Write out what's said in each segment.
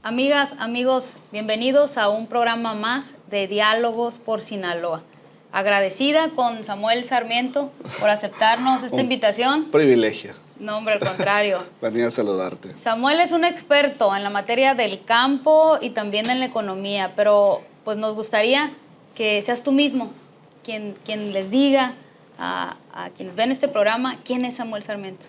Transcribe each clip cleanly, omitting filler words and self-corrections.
Amigas, amigos, bienvenidos a un programa más de Diálogos por Sinaloa. Agradecida con Samuel Sarmiento por aceptarnos esta invitación. Privilegio. No, hombre, al contrario. Venía a saludarte. Samuel es un experto en la materia del campo y también en la economía, pero pues nos gustaría que seas tú mismo quien les diga a quienes ven este programa quién es Samuel Sarmiento.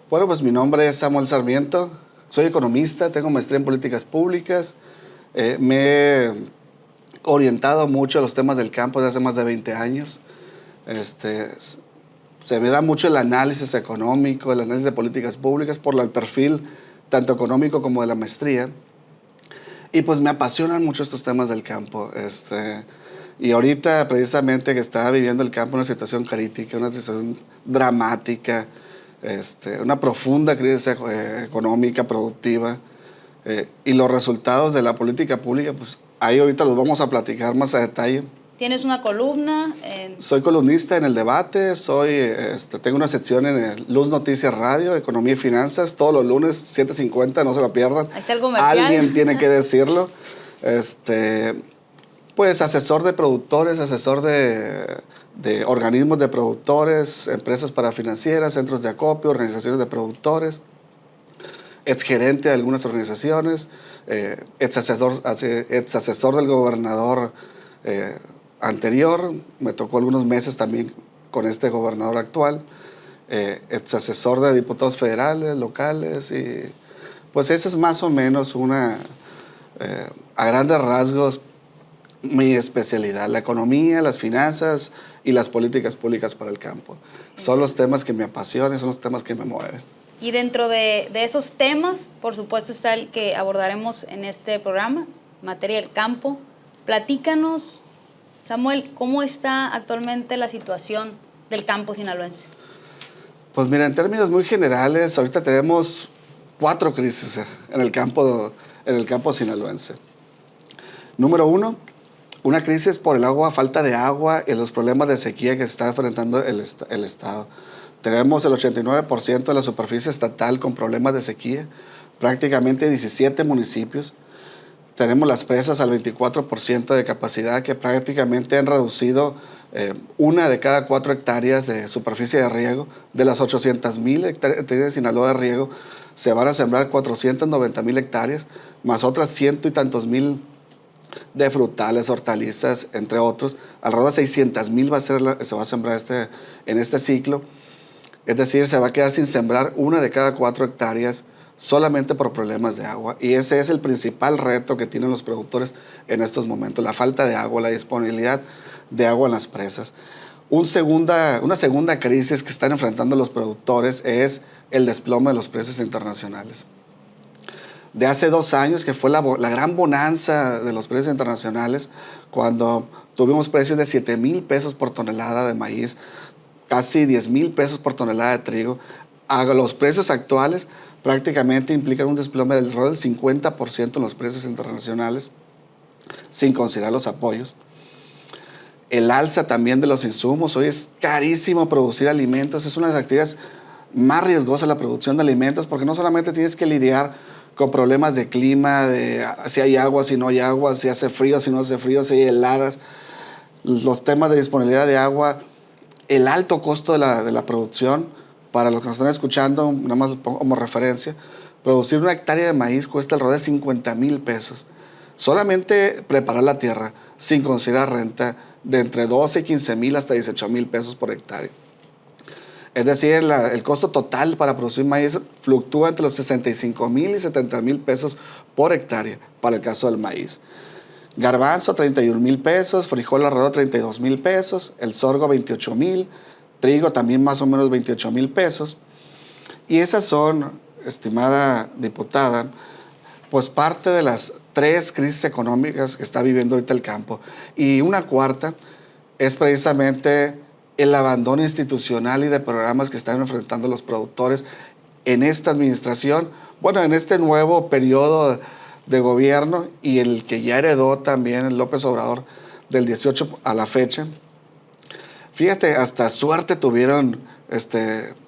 Bueno, pues mi nombre es Samuel Sarmiento. Soy economista, tengo maestría en políticas públicas. Me he orientado mucho a los temas del campo desde hace más de 20 años. Se me da mucho el análisis económico, el análisis de políticas públicas por el perfil tanto económico como de la maestría. Y pues me apasionan mucho estos temas del campo. Y ahorita precisamente que estaba viviendo el campo una situación crítica, una situación dramática, una profunda crisis económica, productiva, y los resultados de la política pública, pues ahí ahorita los vamos a platicar más a detalle. ¿Tienes una columna? Soy columnista en El Debate, tengo una sección en Luz Noticias Radio, Economía y Finanzas, todos los lunes, 7:50, no se la pierdan. ¿Es el comercial? Alguien tiene que decirlo. Pues asesor de productores, asesor de organismos de productores, empresas parafinancieras, centros de acopio, organizaciones de productores, exgerente de algunas organizaciones, ex asesor del gobernador anterior, me tocó algunos meses también con este gobernador actual, ex asesor de diputados federales, locales, y pues eso es más o menos a grandes rasgos, mi especialidad, la economía, las finanzas y las políticas públicas para el campo. Son los temas que me apasionan, son los temas que me mueven. Y dentro de esos temas, por supuesto, está el que abordaremos en este programa, materia del campo. Platícanos, Samuel, ¿cómo está actualmente la situación del campo sinaloense? Pues mira, en términos muy generales, ahorita tenemos 4 crisis en el campo sinaloense. Número 1, una crisis por el agua, falta de agua y los problemas de sequía que está enfrentando el Estado. Tenemos el 89% de la superficie estatal con problemas de sequía, prácticamente 17 municipios. Tenemos las presas al 24% de capacidad, que prácticamente han reducido 1 de cada 4 hectáreas de superficie de riego. De las 800,000 hectáreas de Sinaloa de riego, se van a sembrar 490,000 hectáreas, más otras ciento y tantos mil de frutales, hortalizas, entre otros. Alrededor de 600,000 se va a sembrar en este ciclo. Es decir, se va a quedar sin sembrar 1 de cada 4 hectáreas solamente por problemas de agua. Y ese es el principal reto que tienen los productores en estos momentos, la falta de agua, la disponibilidad de agua en las presas. Una segunda crisis que están enfrentando los productores es el desplome de los precios internacionales. De hace 2 años, que fue la gran bonanza de los precios internacionales, cuando tuvimos precios de 7,000 pesos por tonelada de maíz, casi 10,000 pesos por tonelada de trigo, a los precios actuales prácticamente implican un desplome del 50% en los precios internacionales, sin considerar los apoyos. El alza también de los insumos. Hoy es carísimo producir alimentos, es una de las actividades más riesgosas la producción de alimentos, porque no solamente tienes que lidiar con problemas de clima, de si hay agua, si no hay agua, si hace frío, si no hace frío, si hay heladas, los temas de disponibilidad de agua, el alto costo de la producción. Para los que nos están escuchando, nada más lo pongo como referencia, producir 1 hectárea de maíz cuesta alrededor de 50,000 pesos. Solamente preparar la tierra, sin considerar renta, de entre 12, 15,000 hasta 18,000 pesos por hectárea. Es decir, el costo total para producir maíz fluctúa entre los 65,000 y 70,000 pesos por hectárea, para el caso del maíz. Garbanzo, 31,000 pesos, frijol alrededor de 32,000 pesos, el sorgo 28,000, trigo también más o menos 28,000 pesos. Y esas son, estimada diputada, pues parte de las 3 crisis económicas que está viviendo ahorita el campo. Y una cuarta es precisamente el abandono institucional y de programas que están enfrentando los productores en esta administración, bueno, en este nuevo periodo de gobierno, y el que ya heredó también López Obrador del 18 a la fecha. Fíjate, hasta suerte tuvieron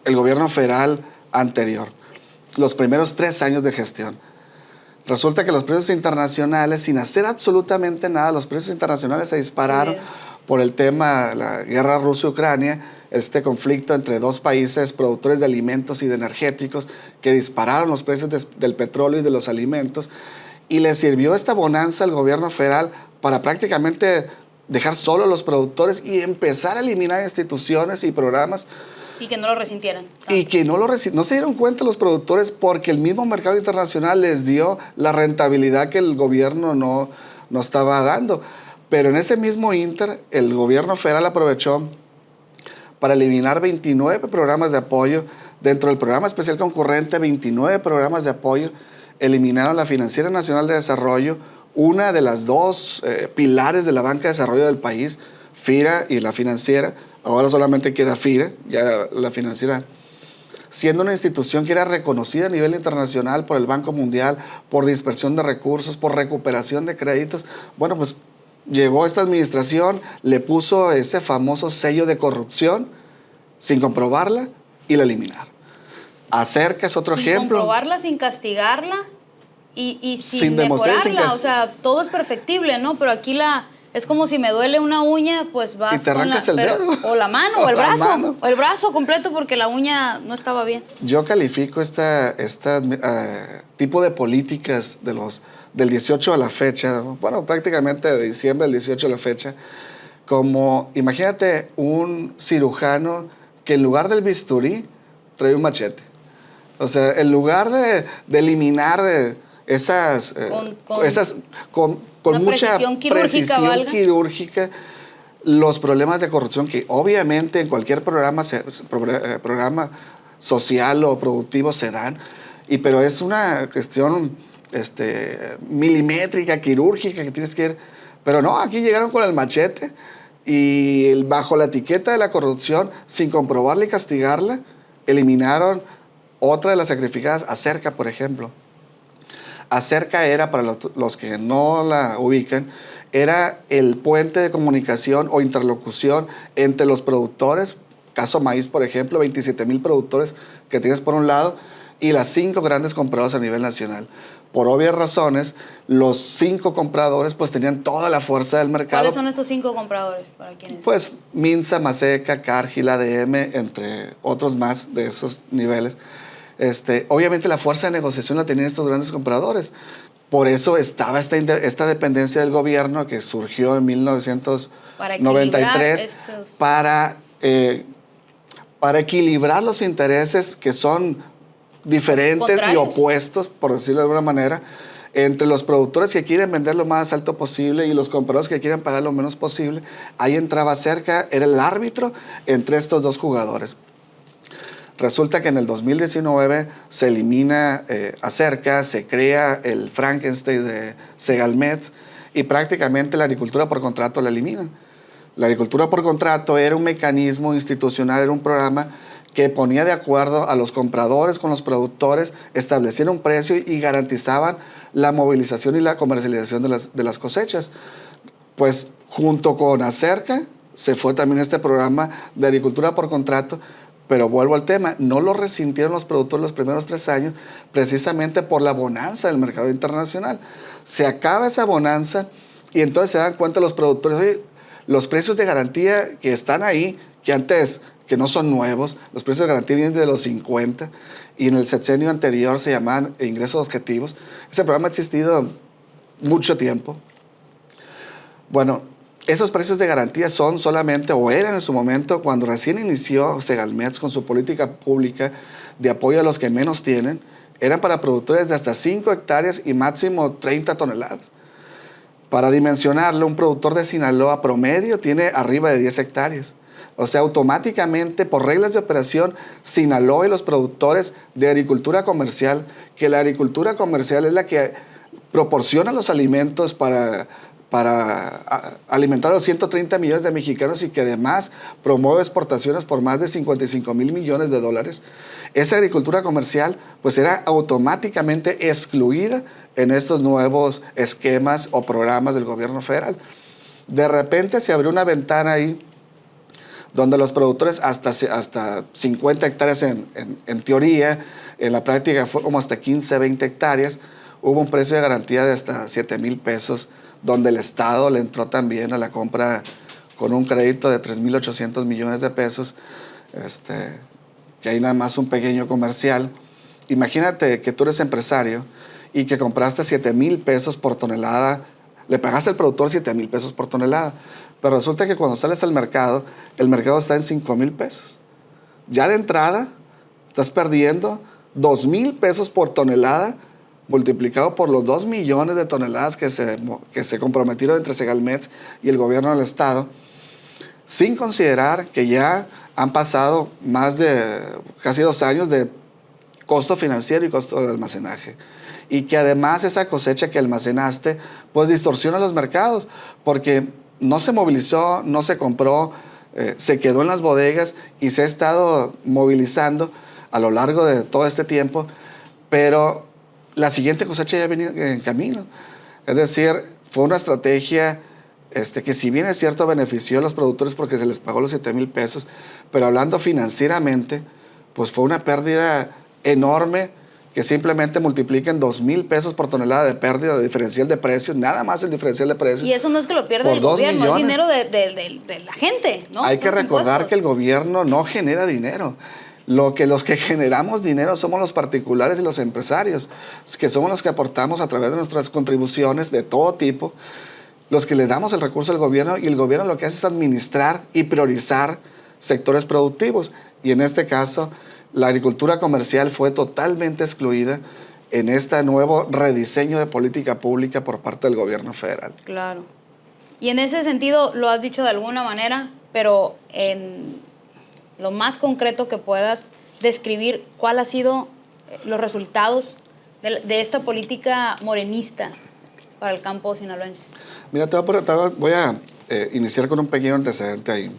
el gobierno federal anterior, los primeros 3 años de gestión. Resulta que los precios internacionales, sin hacer absolutamente nada, los precios internacionales se dispararon por el tema, la guerra Rusia-Ucrania, este conflicto entre dos países productores de alimentos y de energéticos que dispararon los precios del petróleo y de los alimentos, y le sirvió esta bonanza al gobierno federal para prácticamente dejar solo a los productores y empezar a eliminar instituciones y programas. Y que no lo resintieran. Y que no se dieron cuenta los productores porque el mismo mercado internacional les dio la rentabilidad que el gobierno no estaba dando. Pero en ese mismo inter, el gobierno federal aprovechó para eliminar 29 programas de apoyo. Dentro del programa especial concurrente, 29 programas de apoyo. Eliminaron la Financiera Nacional de Desarrollo, una de las dos pilares de la banca de desarrollo del país, FIRA y la financiera. Ahora solamente queda FIRA, ya la financiera, siendo una institución que era reconocida a nivel internacional por el Banco Mundial, por dispersión de recursos, por recuperación de créditos. Bueno, pues llegó esta administración, le puso ese famoso sello de corrupción sin comprobarla y la eliminaron. Acerca es otro ejemplo. Sin comprobarla, sin castigarla y sin mejorarla. O sea, todo es perfectible, ¿no? Pero aquí es como si me duele una uña, pues vas y te arrancas el dedo. O la mano, o el brazo. O el brazo completo porque la uña no estaba bien. Yo califico este tipo de políticas del 18 a la fecha, bueno, prácticamente de diciembre del 18 a la fecha, como, imagínate un cirujano que en lugar del bisturí trae un machete. O sea, en lugar de eliminar esas con mucha precisión quirúrgica, los problemas de corrupción que obviamente en cualquier programa social o productivo se dan, pero es una cuestión milimétrica, quirúrgica que tienes que ir. Pero no, aquí llegaron con el machete y bajo la etiqueta de la corrupción, sin comprobarla y castigarla, eliminaron otra de las sacrificadas, Acerca, por ejemplo. Acerca era, para los que no la ubican, era el puente de comunicación o interlocución entre los productores, caso maíz, por ejemplo, 27,000 productores que tienes por un lado, y las 5 grandes compradoras a nivel nacional. Por obvias razones, los 5 compradores pues tenían toda la fuerza del mercado. ¿Cuáles son estos 5 compradores? ¿Para quiénes? Pues Minsa, Maseca, Cargill, ADM, entre otros más de esos niveles. Obviamente la fuerza de negociación la tenían estos grandes compradores. Por eso estaba esta dependencia del gobierno que surgió en 1993 para equilibrar los intereses que son diferentes y opuestos, por decirlo de alguna manera, entre los productores que quieren vender lo más alto posible y los compradores que quieren pagar lo menos posible. Ahí entraba Acerca, era el árbitro entre estos dos jugadores. Resulta que en el 2019 se elimina Acerca, se crea el Frankenstein de Segalmex y prácticamente la agricultura por contrato la eliminan. La agricultura por contrato era un mecanismo institucional, era un programa que ponía de acuerdo a los compradores con los productores, establecían un precio y garantizaban la movilización y la comercialización de las cosechas. Pues junto con Acerca se fue también este programa de agricultura por contrato. Pero vuelvo al tema, no lo resintieron los productores los primeros 3 años precisamente por la bonanza del mercado internacional. Se acaba esa bonanza y entonces se dan cuenta los productores, oye, los precios de garantía que están ahí, que no son nuevos, los precios de garantía vienen de los 50 y en el sexenio anterior se llamaban ingresos objetivos. Ese programa ha existido mucho tiempo. Bueno, esos precios de garantía son solamente, o eran en su momento, cuando recién inició Segalmex con su política pública de apoyo a los que menos tienen, eran para productores de hasta 5 hectáreas y máximo 30 toneladas. Para dimensionarlo, un productor de Sinaloa promedio tiene arriba de 10 hectáreas. O sea, automáticamente, por reglas de operación, Sinaloa y los productores de agricultura comercial, que la agricultura comercial es la que proporciona los alimentos para alimentar a los 130 millones de mexicanos y que además promueve exportaciones por más de 55,000 millones de dólares. Esa agricultura comercial pues era automáticamente excluida en estos nuevos esquemas o programas del gobierno federal. De repente se abrió una ventana ahí donde los productores hasta 50 hectáreas en teoría, en la práctica fue como hasta 15, 20 hectáreas, hubo un precio de garantía de hasta 7,000 pesos, donde el Estado le entró también a la compra con un crédito de 3,800 millones de pesos, que hay nada más un pequeño comercial. Imagínate que tú eres empresario y que compraste 7,000 pesos por tonelada, le pagaste al productor 7,000 pesos por tonelada, pero resulta que cuando sales al mercado, el mercado está en 5,000 pesos. Ya de entrada, estás perdiendo 2,000 pesos por tonelada, multiplicado por los 2 millones de toneladas que se comprometieron entre Segalmex y el gobierno del Estado, sin considerar que ya han pasado más de casi 2 años de costo financiero y costo de almacenaje. Y que además esa cosecha que almacenaste, pues distorsiona los mercados, porque no se movilizó, no se compró, se quedó en las bodegas y se ha estado movilizando a lo largo de todo este tiempo, pero la siguiente cosecha ya venía en camino. Es decir, fue una estrategia que si bien es cierto benefició a los productores porque se les pagó los 7,000 pesos, pero hablando financieramente, pues fue una pérdida enorme, que simplemente multipliquen 2,000 pesos por tonelada de pérdida de diferencial de precios, nada más el diferencial de precios. Y eso no es que lo pierda el gobierno, es dinero de la gente, ¿no? Hay que recordar que el gobierno no genera dinero. Los que generamos dinero somos los particulares y los empresarios, que somos los que aportamos a través de nuestras contribuciones de todo tipo, los que le damos el recurso al gobierno, y el gobierno lo que hace es administrar y priorizar sectores productivos. Y en este caso, la agricultura comercial fue totalmente excluida en este nuevo rediseño de política pública por parte del gobierno federal. Claro. Y en ese sentido, lo has dicho de alguna manera, pero en lo más concreto que puedas describir, ¿cuál ha sido los resultados de esta política morenista para el campo sinaloense? Mira, voy a iniciar con un pequeño antecedente ahí.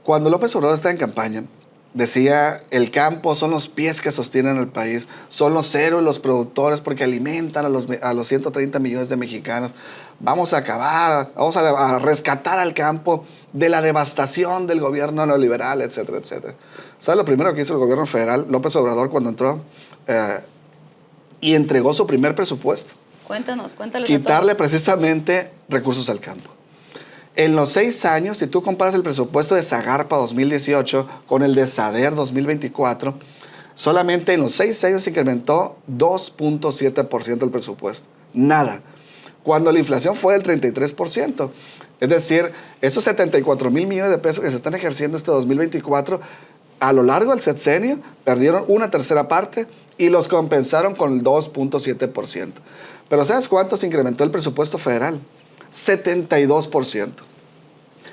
Cuando López Obrador está en campaña, decía, el campo son los pies que sostienen el país, son los héroes, los productores, porque alimentan a los 130 millones de mexicanos. Vamos a acabar, vamos a rescatar al campo de la devastación del gobierno neoliberal, etcétera, etcétera. ¿Sabes lo primero que hizo el gobierno federal, López Obrador, cuando entró y entregó su primer presupuesto? Cuéntales. Quitarle precisamente recursos al campo. En los 6 años, si tú comparas el presupuesto de Zagarpa 2018 con el de SADER 2024, solamente en los 6 años se incrementó 2.7% el presupuesto. Nada. Cuando la inflación fue del 33%. Es decir, esos 74,000 millones de pesos que se están ejerciendo este 2024, a lo largo del sexenio, perdieron una tercera parte y los compensaron con el 2.7%. Pero ¿sabes cuánto se incrementó el presupuesto federal? 72%.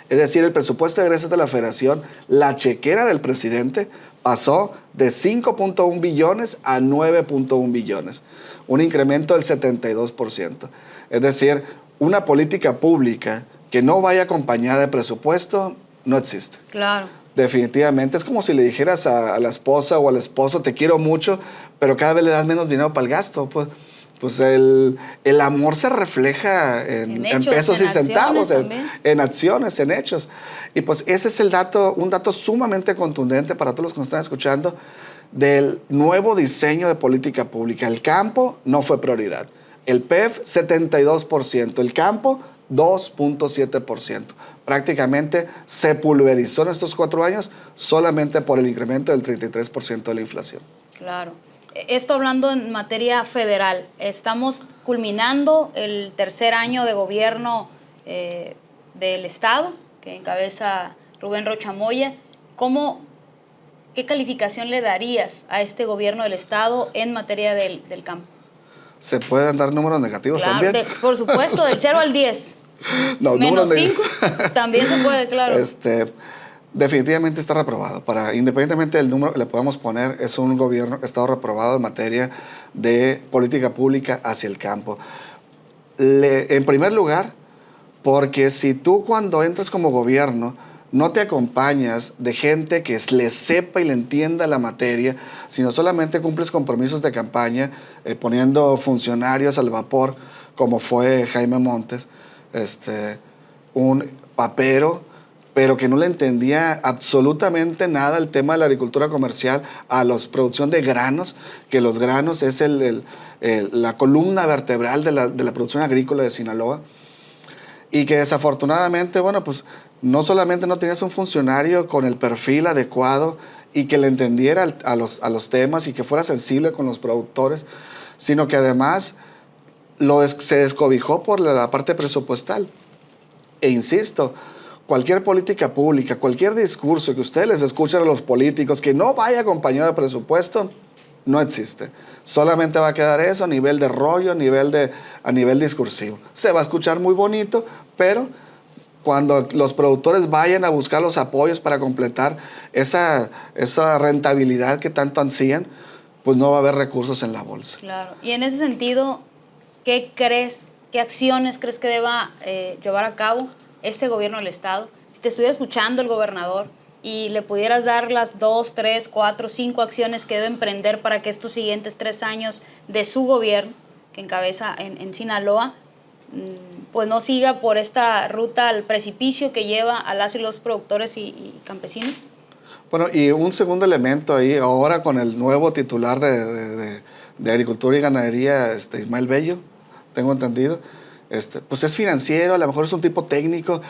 Es decir, el presupuesto de egresos de la Federación, la chequera del presidente, pasó de 5.1 billones a 9.1 billones. Un incremento del 72%. Es decir, una política pública que no vaya acompañada de presupuesto no existe. Claro. Definitivamente. Es como si le dijeras a la esposa o al esposo, te quiero mucho, pero cada vez le das menos dinero para el gasto. Pues el amor se refleja en pesos y centavos, en acciones, en hechos. Y pues ese es un dato sumamente contundente para todos los que nos están escuchando del nuevo diseño de política pública. El campo no fue prioridad. El PEF, 72%. El campo, 2.7%. Prácticamente se pulverizó en estos 4 años solamente por el incremento del 33% de la inflación. Claro. Esto hablando en materia federal, estamos culminando el tercer año de gobierno del Estado, que encabeza Rubén Rocha Moya. ¿Qué calificación le darías a este gobierno del Estado en materia del campo? ¿Se pueden dar números negativos también? Por supuesto, del 0 al 10. No, menos 5, también se puede, claro. Definitivamente está reprobado. Independientemente del número que le podamos poner, es un gobierno que ha estado reprobado en materia de política pública hacia el campo. En primer lugar, porque si tú cuando entras como gobierno no te acompañas de gente que le sepa y le entienda la materia, sino solamente cumples compromisos de campaña poniendo funcionarios al vapor, como fue Jaime Montes, un papero pero que no le entendía absolutamente nada el tema de la agricultura comercial a la producción de granos, que los granos es la columna vertebral de la producción agrícola de Sinaloa, y que desafortunadamente, bueno, pues no solamente no tenías un funcionario con el perfil adecuado y que le entendiera a los temas y que fuera sensible con los productores, sino que además se descobijó por la parte presupuestal. E insisto, cualquier política pública, cualquier discurso que ustedes les escuchen a los políticos que no vaya acompañado de presupuesto, no existe. Solamente va a quedar eso a nivel de rollo, a nivel discursivo. Se va a escuchar muy bonito, pero cuando los productores vayan a buscar los apoyos para completar esa rentabilidad que tanto ansían, pues no va a haber recursos en la bolsa. Claro. Y en ese sentido, ¿qué acciones crees que deba llevar a cabo este gobierno del Estado? Si te estuviera escuchando el gobernador y le pudieras dar las 2, 3, 4, 5 acciones que debe emprender para que estos siguientes 3 años de su gobierno, que encabeza en Sinaloa, pues no siga por esta ruta al precipicio que lleva a las y los productores y campesinos. Bueno, y un segundo elemento ahí, ahora con el nuevo titular de Agricultura y Ganadería, Ismael Bello, tengo entendido, pues es financiero, a lo mejor es un tipo técnico,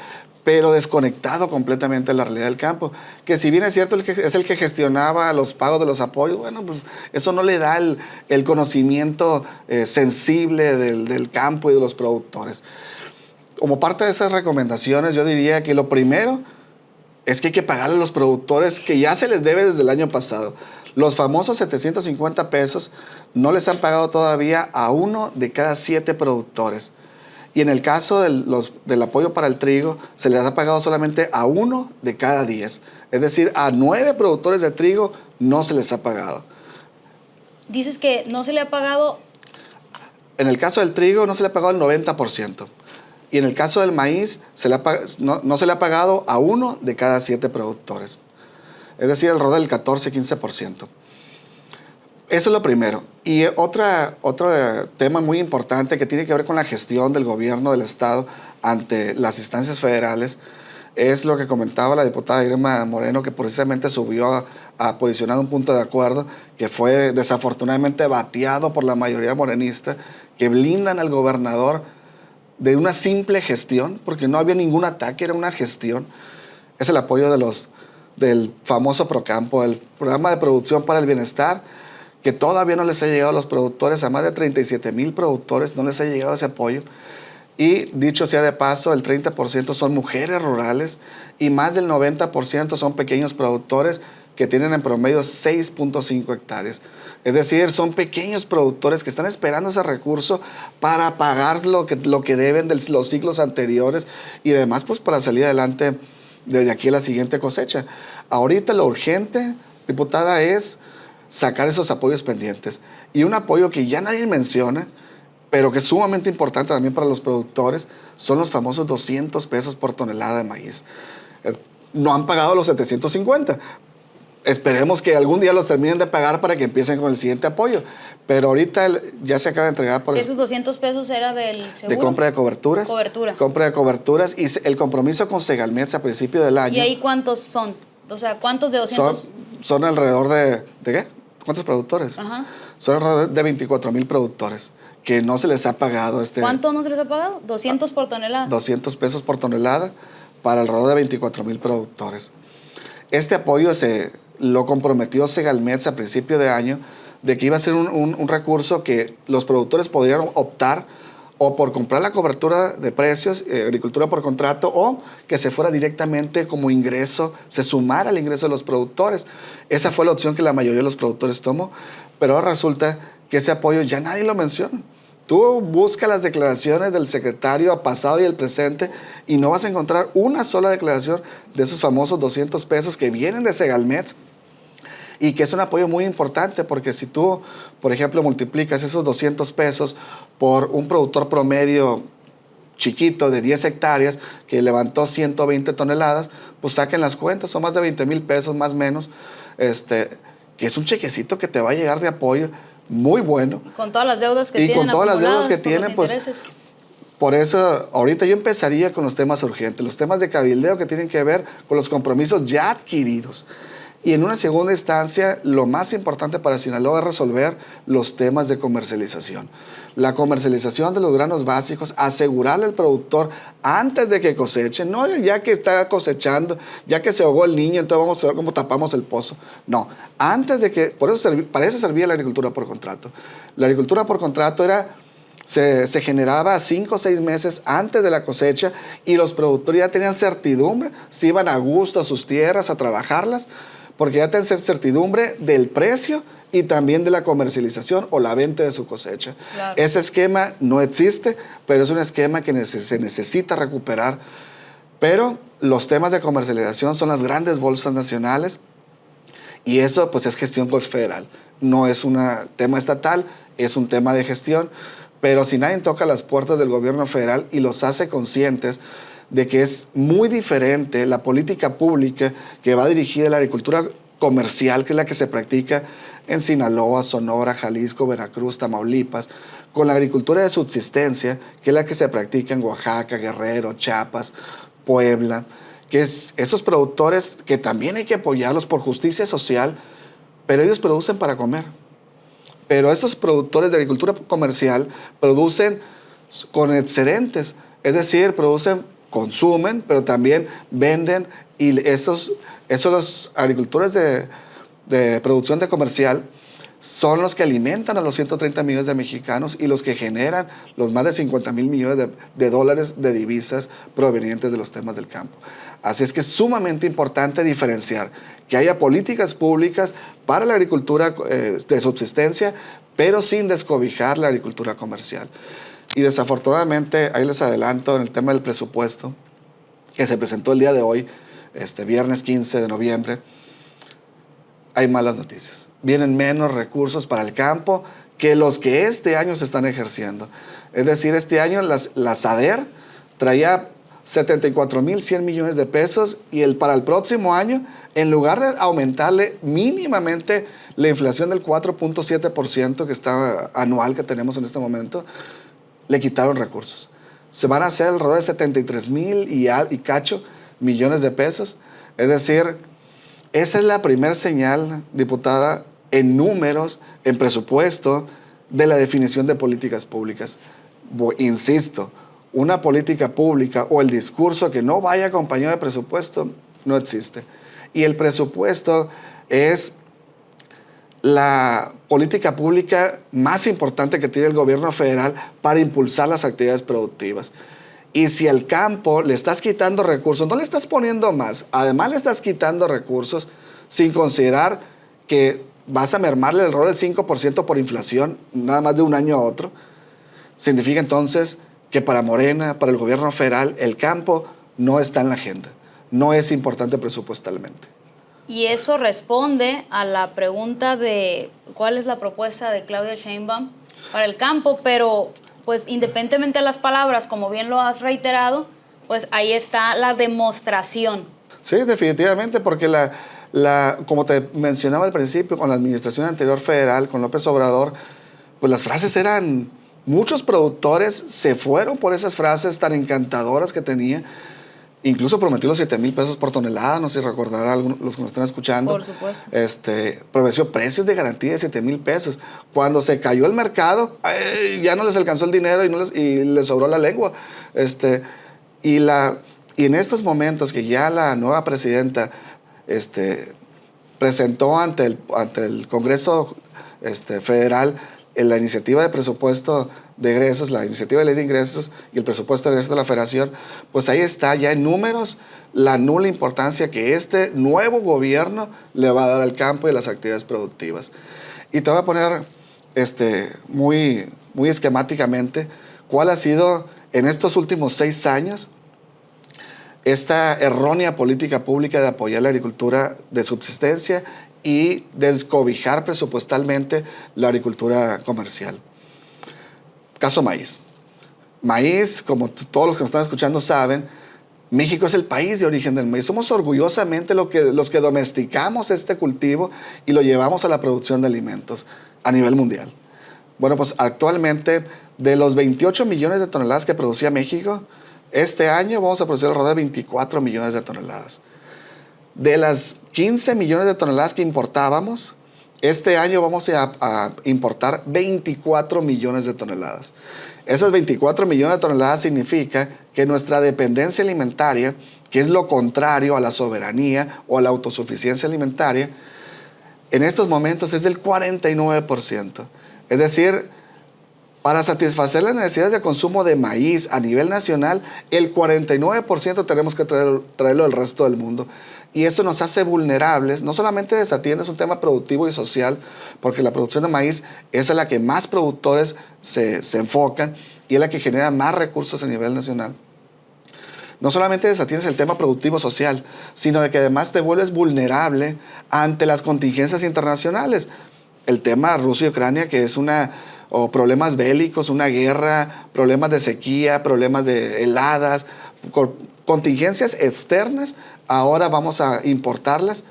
pero desconectado completamente de la realidad del campo. Que si bien es cierto, es el que gestionaba los pagos de los apoyos, bueno, pues eso no le da el conocimiento sensible del campo y de los productores. Como parte de esas recomendaciones, yo diría que lo primero es que hay que pagarle a los productores que ya se les debe desde el año pasado. Los famosos 750 pesos no les han pagado todavía a 1 de cada 7 productores. Y en el caso del apoyo para el trigo, se les ha pagado solamente a 1 de cada 10. Es decir, a 9 productores de trigo no se les ha pagado. Dices que no se le ha pagado. En el caso del trigo no se le ha pagado el 90%. Y en el caso del maíz no se le ha pagado a 1 de cada 7 productores. Es decir, alrededor del 14-15%. Eso es lo primero. Y otro tema muy importante que tiene que ver con la gestión del gobierno del Estado ante las instancias federales es lo que comentaba la diputada Irma Moreno, que precisamente subió a posicionar un punto de acuerdo que fue desafortunadamente bateado por la mayoría morenista, que blindan al gobernador de una simple gestión, porque no había ningún ataque, era una gestión. Es el apoyo del famoso Procampo, el Programa de Producción para el Bienestar, que todavía no les ha llegado a los productores, a más de 37,000 productores no les ha llegado ese apoyo. Y dicho sea de paso, el 30% son mujeres rurales y más del 90% son pequeños productores que tienen en promedio 6.5 hectáreas. Es decir, son pequeños productores que están esperando ese recurso para pagar lo que deben de los ciclos anteriores y además pues para salir adelante desde aquí a la siguiente cosecha. Ahorita lo urgente, diputada, es sacar esos apoyos pendientes. Y un apoyo que ya nadie menciona, pero que es sumamente importante también para los productores, son los famosos 200 pesos por tonelada de maíz. No han pagado los 750. Esperemos que algún día los terminen de pagar para que empiecen con el siguiente apoyo. Pero ahorita ya se acaba de entregar por... ¿Esos 200 pesos era del seguro? De compra de coberturas. Compra de coberturas y el compromiso con Segalmex a principio del año. ¿Y ahí cuántos son? O sea, ¿cuántos de 200? Son alrededor de qué? ¿Cuántos productores? Ajá. Son alrededor de 24,000 productores que no se les ha pagado ¿Cuánto no se les ha pagado? 200 por tonelada. 200 pesos por tonelada para alrededor de 24,000 productores. Este apoyo lo comprometió Segalmex a principio de año de que iba a ser un recurso que los productores podrían optar o por comprar la cobertura de precios, agricultura por contrato, o que se fuera directamente como ingreso, se sumara al ingreso de los productores. Esa fue la opción que la mayoría de los productores tomó, pero ahora resulta que ese apoyo ya nadie lo menciona. Tú buscas las declaraciones del secretario pasado y el presente y no vas a encontrar una sola declaración de esos famosos 200 pesos que vienen de Segalmex y que es un apoyo muy importante porque si tú, por ejemplo, multiplicas esos 200 pesos por un productor promedio chiquito de 10 hectáreas que levantó 120 toneladas, pues saquen las cuentas, son más de 20,000 pesos más o menos, que es un chequecito que te va a llegar de apoyo muy bueno. Con todas las deudas que tienen. Y con todas las deudas que tienen, pues Por eso, ahorita yo empezaría con los temas urgentes, los temas de cabildeo que tienen que ver con los compromisos ya adquiridos. Y en una segunda instancia, lo más importante para Sinaloa es resolver los temas de comercialización. La comercialización de los granos básicos, asegurarle al productor antes de que coseche, no ya que está cosechando, ya que se ahogó el niño, entonces vamos a ver cómo tapamos el pozo. No, antes de que, para eso servía la agricultura por contrato. La agricultura por contrato se generaba 5 o 6 meses antes de la cosecha y los productores ya tenían certidumbre, si iban a gusto a sus tierras a trabajarlas, porque ya tenían certidumbre del precio y también de la comercialización o la venta de su cosecha. Claro. Ese esquema no existe, pero es un esquema que se necesita recuperar. Pero los temas de comercialización son las grandes bolsas nacionales y eso pues es gestión federal. No es un tema estatal, es un tema de gestión. Pero si nadie toca las puertas del gobierno federal y los hace conscientes de que es muy diferente la política pública que va dirigida a la agricultura comercial, que es la que se practica en Sinaloa, Sonora, Jalisco, Veracruz, Tamaulipas, con la agricultura de subsistencia, que es la que se practica en Oaxaca, Guerrero, Chiapas, Puebla, que es esos productores que también hay que apoyarlos por justicia social, pero ellos producen para comer. Pero estos productores de agricultura comercial producen con excedentes, es decir, consumen, pero también venden, y esos los agricultores de producción de comercial son los que alimentan a los 130 millones de mexicanos y los que generan los más de 50 mil millones de dólares de divisas provenientes de los temas del campo. Así es que es sumamente importante diferenciar que haya políticas públicas para la agricultura de subsistencia, pero sin descobijar la agricultura comercial. Y desafortunadamente, ahí les adelanto en el tema del presupuesto, que se presentó el día de hoy, viernes 15 de noviembre, hay malas noticias. Vienen menos recursos para el campo que los que este año se están ejerciendo. Es decir, este año la SADER traía 74,100 millones de pesos y para el próximo año, en lugar de aumentarle mínimamente la inflación del 4.7% que está anual que tenemos en este momento, le quitaron recursos. Se van a hacer alrededor de 73,000 y cacho millones de pesos. Es decir, esa es la primera señal, diputada, en números, en presupuesto, de la definición de políticas públicas. Insisto, una política pública o el discurso que no vaya acompañado de presupuesto no existe. Y el presupuesto es la política pública más importante que tiene el gobierno federal para impulsar las actividades productivas. Y si al campo le estás quitando recursos, no le estás poniendo más, además le estás quitando recursos sin considerar que vas a mermarle el rol del 5% por inflación, nada más de un año a otro, significa entonces que para Morena, para el gobierno federal, el campo no está en la agenda, no es importante presupuestalmente. Y eso responde a la pregunta de cuál es la propuesta de Claudia Sheinbaum para el campo, pero pues independientemente de las palabras, como bien lo has reiterado, pues ahí está la demostración. Sí, definitivamente, porque como te mencionaba al principio, con la administración anterior federal, con López Obrador, pues las frases eran, muchos productores se fueron por esas frases tan encantadoras que tenía. Incluso prometió los 7,000 pesos por tonelada, no sé si recordarán los que nos están escuchando. Por supuesto. Prometió precios de garantía de 7,000 pesos. Cuando se cayó el mercado, ya no les alcanzó el dinero y les sobró la lengua. Y en estos momentos que ya la nueva presidenta presentó ante el Congreso federal la iniciativa de presupuesto de egresos, la iniciativa de ley de ingresos y el presupuesto de egresos de la federación, pues ahí está ya en números la nula importancia que este nuevo gobierno le va a dar al campo y a las actividades productivas. Y te voy a poner muy, muy esquemáticamente cuál ha sido en estos últimos 6 años esta errónea política pública de apoyar la agricultura de subsistencia y descobijar presupuestalmente la agricultura comercial. Caso maíz. Maíz, como todos los que nos están escuchando saben, México es el país de origen del maíz. Somos orgullosamente los que domesticamos este cultivo y lo llevamos a la producción de alimentos a nivel mundial. Bueno, pues actualmente De los 28 millones de toneladas que producía México, este año vamos a producir alrededor de 24 millones de toneladas. De las 15 millones de toneladas que importábamos, este año vamos a importar 24 millones de toneladas. Esas 24 millones de toneladas significa que nuestra dependencia alimentaria, que es lo contrario a la soberanía o a la autosuficiencia alimentaria, en estos momentos es del 49%. Es decir, para satisfacer las necesidades de consumo de maíz a nivel nacional, el 49% tenemos que traerlo del resto del mundo. Y eso nos hace vulnerables, no solamente desatiende, es un tema productivo y social, porque la producción de maíz es a la que más productores se enfocan y es la que genera más recursos a nivel nacional. No solamente desatiendes el tema productivo social, sino de que además te vuelves vulnerable ante las contingencias internacionales. El tema Rusia y Ucrania, que es o problemas bélicos, una guerra, problemas de sequía, problemas de heladas, contingencias externas, ahora vamos a importarlas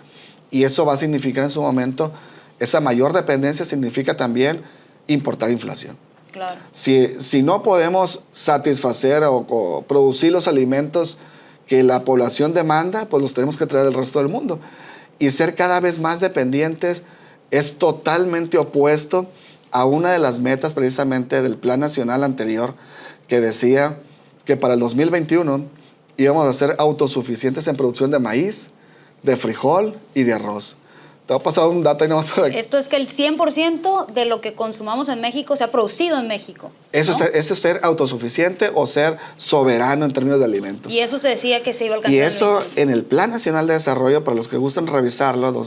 y eso va a significar en su momento, esa mayor dependencia significa también importar inflación. Claro. Si no podemos satisfacer o producir los alimentos que la población demanda, pues los tenemos que traer del resto del mundo. Y ser cada vez más dependientes es totalmente opuesto a una de las metas precisamente del Plan Nacional anterior, que decía que para el 2021 íbamos a ser autosuficientes en producción de maíz, de frijol y de arroz. Te voy a pasar un dato y no para aquí. Esto es que el 100% de lo que consumamos en México se ha producido en México, ¿no? Eso es ser autosuficiente o ser soberano en términos de alimentos. Y eso se decía que se iba a alcanzar. Y eso en el Plan Nacional de Desarrollo, para los que gustan revisarlo,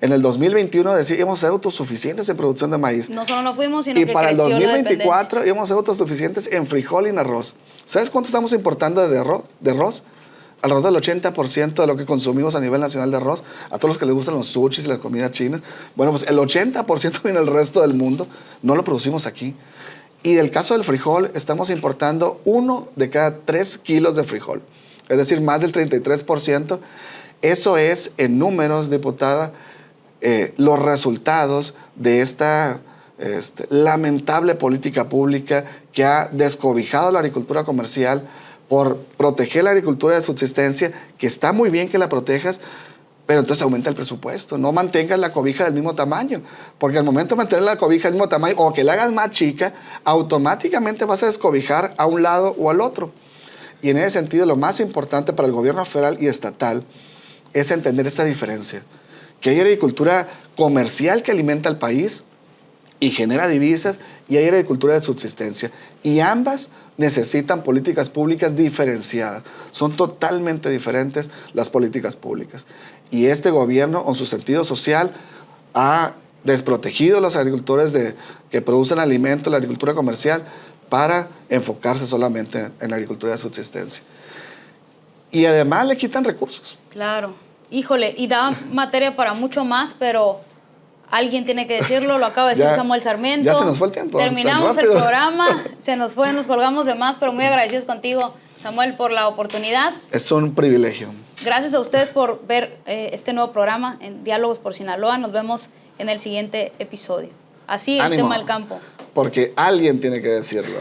en el 2021 decíamos ser autosuficientes en producción de maíz. No solo no fuimos, sino y que para el creció 2024 íbamos a ser autosuficientes en frijol y en arroz. ¿Sabes cuánto estamos importando de arroz? Alrededor del 80% de lo que consumimos a nivel nacional de arroz. A todos los que les gustan los sushis y las comidas chinas. Bueno, pues el 80% viene del resto del mundo. No lo producimos aquí. Y del caso del frijol, estamos importando 1 de cada 3 kilos de frijol. Es decir, más del 33%. Eso es, en números, diputada, los resultados de esta lamentable política pública que ha descobijado la agricultura comercial por proteger la agricultura de subsistencia, que está muy bien que la protejas, pero entonces aumenta el presupuesto. No mantengas la cobija del mismo tamaño, porque al momento de mantener la cobija del mismo tamaño o que la hagas más chica, automáticamente vas a descobijar a un lado o al otro. Y en ese sentido, lo más importante para el gobierno federal y estatal es entender esa diferencia. Que hay agricultura comercial que alimenta al país y genera divisas, y hay agricultura de subsistencia. Y ambas necesitan políticas públicas diferenciadas. Son totalmente diferentes las políticas públicas. Y este gobierno, en su sentido social, ha desprotegido a los agricultores que producen alimentos, la agricultura comercial, para enfocarse solamente en la agricultura de subsistencia. Y además le quitan recursos. Claro. Híjole, y da materia para mucho más, pero alguien tiene que decirlo, lo acaba de decir Samuel Sarmiento. Ya se nos fue el tiempo. Terminamos el programa, se nos fue, nos colgamos de más, pero muy agradecidos contigo, Samuel, por la oportunidad. Es un privilegio. Gracias a ustedes por ver este nuevo programa en Diálogos por Sinaloa. Nos vemos en el siguiente episodio. Así el tema del campo. Porque alguien tiene que decirlo.